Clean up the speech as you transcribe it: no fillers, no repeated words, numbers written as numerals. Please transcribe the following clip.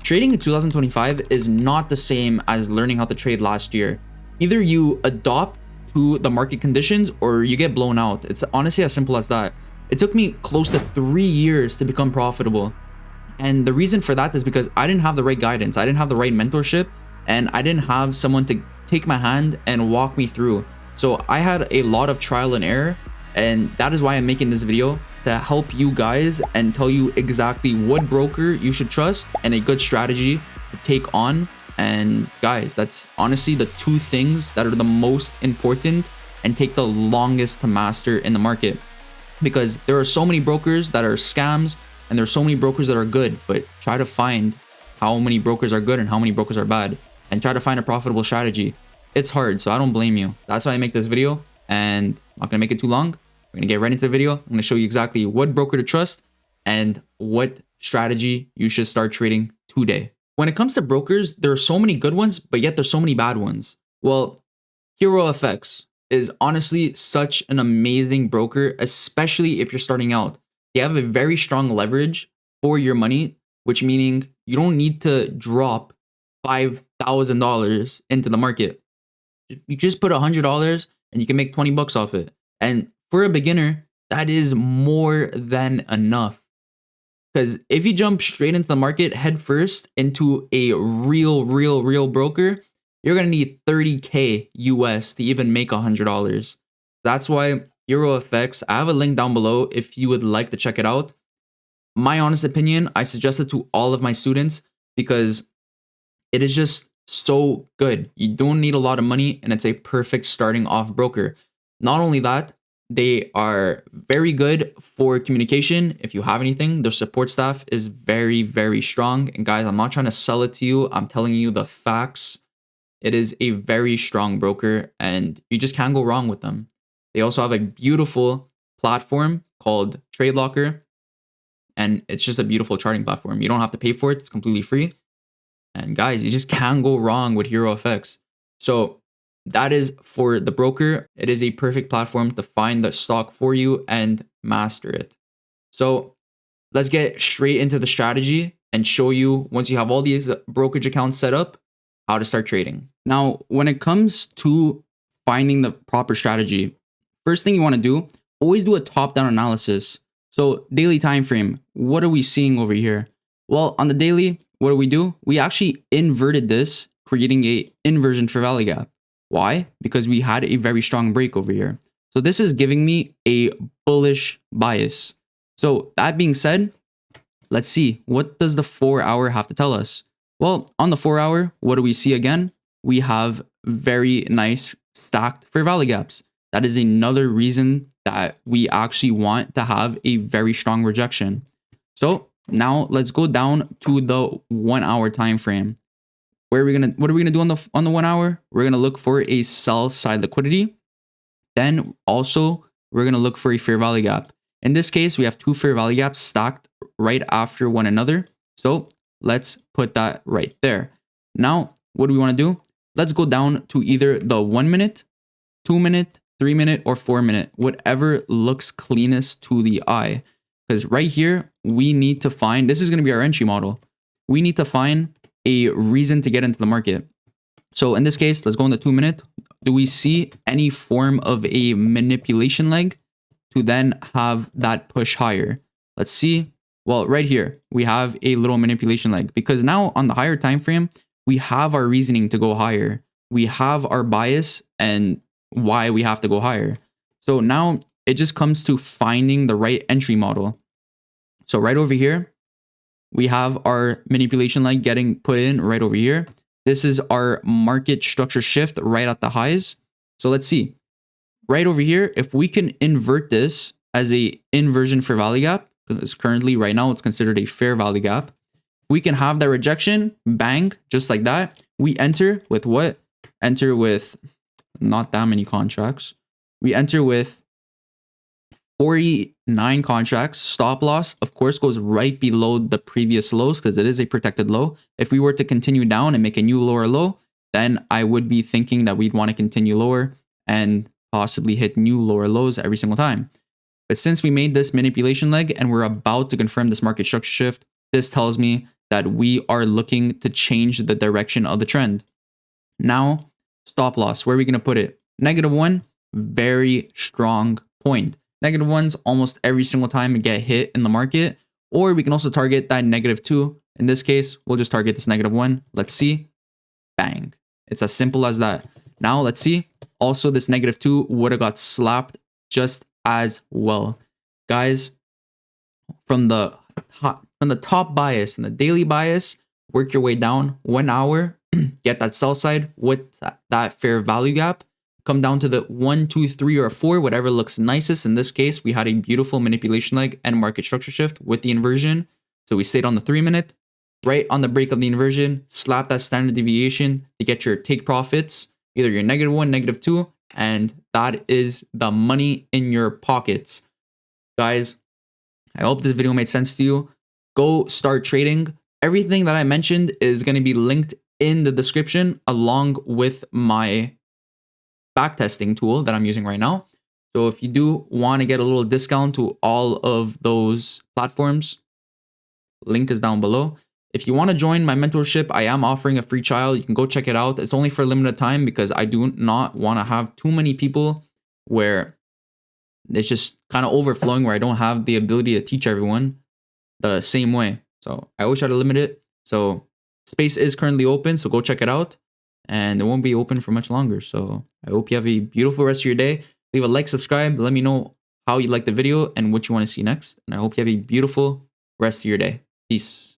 Trading in 2025 is not the same as learning how to trade last year. Either you adopt to the market conditions or you get blown out. It's honestly as simple as that. It took me close to 3 years to become profitable. And the reason for that is because I didn't have the right guidance. I didn't have the right mentorship, and I didn't have someone to take my hand and walk me through. So I had a lot of trial and error, and that is why I'm making this video, to help you guys and tell you exactly what broker you should trust and a good strategy to take on. And guys, that's honestly the two things that are the most important and take the longest to master in the market, because there are so many brokers that are scams and there's so many brokers that are good. But try to find how many brokers are good and how many brokers are bad, and try to find a profitable strategy. It's hard, so I don't blame you. That's why I make this video, and I'm not gonna make it too long. We're gonna get right into the video. I'm gonna show you exactly what broker to trust and what strategy you should start trading today. When it comes to brokers, there are so many good ones, but yet there's so many bad ones. Well, HeroFX is honestly such an amazing broker, especially if you're starting out. They have a very strong leverage for your money, which meaning you don't need to drop $5,000 into the market. You just put $100 and you can make 20 bucks off it. And for a beginner, that is more than enough. Because if you jump straight into the market head first into a real broker, you're going to need 30K US to even make $100. That's why HeroFX, I have a link down below if you would like to check it out. My honest opinion, I suggest it to all of my students because it is just so good. You don't need a lot of money, and it's a perfect starting off broker. Not only that, they are very good for communication. If you have anything, their support staff is very strong. And guys, I'm not trying to sell it to you. I'm telling you the facts. It is a very strong broker, and you just can't go wrong with them. They also have a beautiful platform called Trade Locker, and it's just a beautiful charting platform. You don't have to pay for it. It's completely free. And guys, you just can't go wrong with HeroFX. So that is for the broker. It is a perfect platform to find the stock for you and master it. So let's get straight into the strategy and show you, once you have all these brokerage accounts set up, how to start trading. Now, when it comes to finding the proper strategy, first thing you want to do, always do a top-down analysis. So daily time frame, what are we seeing over here? Well, on the daily, what do? We actually inverted this, creating a inversion fair value gap. Why? Because we had a very strong break over here. So this is giving me a bullish bias. So that being said, let's see, what does the 4 hour have to tell us? Well, on the 4 hour, what do we see again? We have very nice stacked fair value gaps. That is another reason that we actually want to have a very strong rejection. So now let's go down to the 1 hour time frame. What are we gonna do on the 1 hour? We're gonna look for a sell side liquidity. Then also we're gonna look for a fair value gap. In this case, we have two fair value gaps stacked right after one another. So let's put that right there. Now, what do we want to do? Let's go down to either the 1 minute, 2 minute, 3 minute, or 4 minute, whatever looks cleanest to the eye. Because right here, we need to find, this is going to be our entry model. We need to find a reason to get into the market. So in this case, let's go in the 2 minute. Do we see any form of a manipulation leg to then have that push higher? Let's see. Well, right here, we have a little manipulation leg, because now on the higher time frame, we have our reasoning to go higher. We have our bias and why we have to go higher. So now it just comes to finding the right entry model. So right over here, we have our manipulation leg getting put in right over here. This is our market structure shift right at the highs. So let's see. Right over here, if we can invert this as a inversion fair value gap, because currently right now it's considered a fair value gap, we can have that rejection, bang, just like that. We enter with what? Enter with not that many contracts. We enter with 49 contracts. Stop loss, of course, goes right below the previous lows because it is a protected low. If we were to continue down and make a new lower low, then I would be thinking that we'd want to continue lower and possibly hit new lower lows every single time. But since we made this manipulation leg and we're about to confirm this market structure shift, this tells me that we are looking to change the direction of the trend. Now, stop loss, where are we going to put it? -1, very strong point. -1s almost every single time get hit in the market, or we can also target that -2. In this case, we'll just target this -1. Let's see. Bang. It's as simple as that. Now, let's see. Also, this -2 would have got slapped just as well. Guys, from the top bias and the daily bias, work your way down 1 hour, get that sell side with that fair value gap, come down to the 1, 2, 3, or 4, whatever looks nicest. In this case, we had a beautiful manipulation leg and market structure shift with the inversion. So we stayed on the 3-minute, right on the break of the inversion, slap that standard deviation to get your take profits, either your -1, -2, and that is the money in your pockets. Guys, I hope this video made sense to you. Go start trading. Everything that I mentioned is going to be linked in the description along with my backtesting tool that I'm using right now. So if you do want to get a little discount to all of those platforms, link is down below. If you want to join my mentorship, I am offering a free trial. You can go check it out. It's only for a limited time because I do not want to have too many people where it's just kind of overflowing, where I don't have the ability to teach everyone the same way. So I always try to limit it. So space is currently open, so go check it out. And it won't be open for much longer. So I hope you have a beautiful rest of your day. Leave a like, subscribe. Let me know how you like the video and what you want to see next. And I hope you have a beautiful rest of your day. Peace.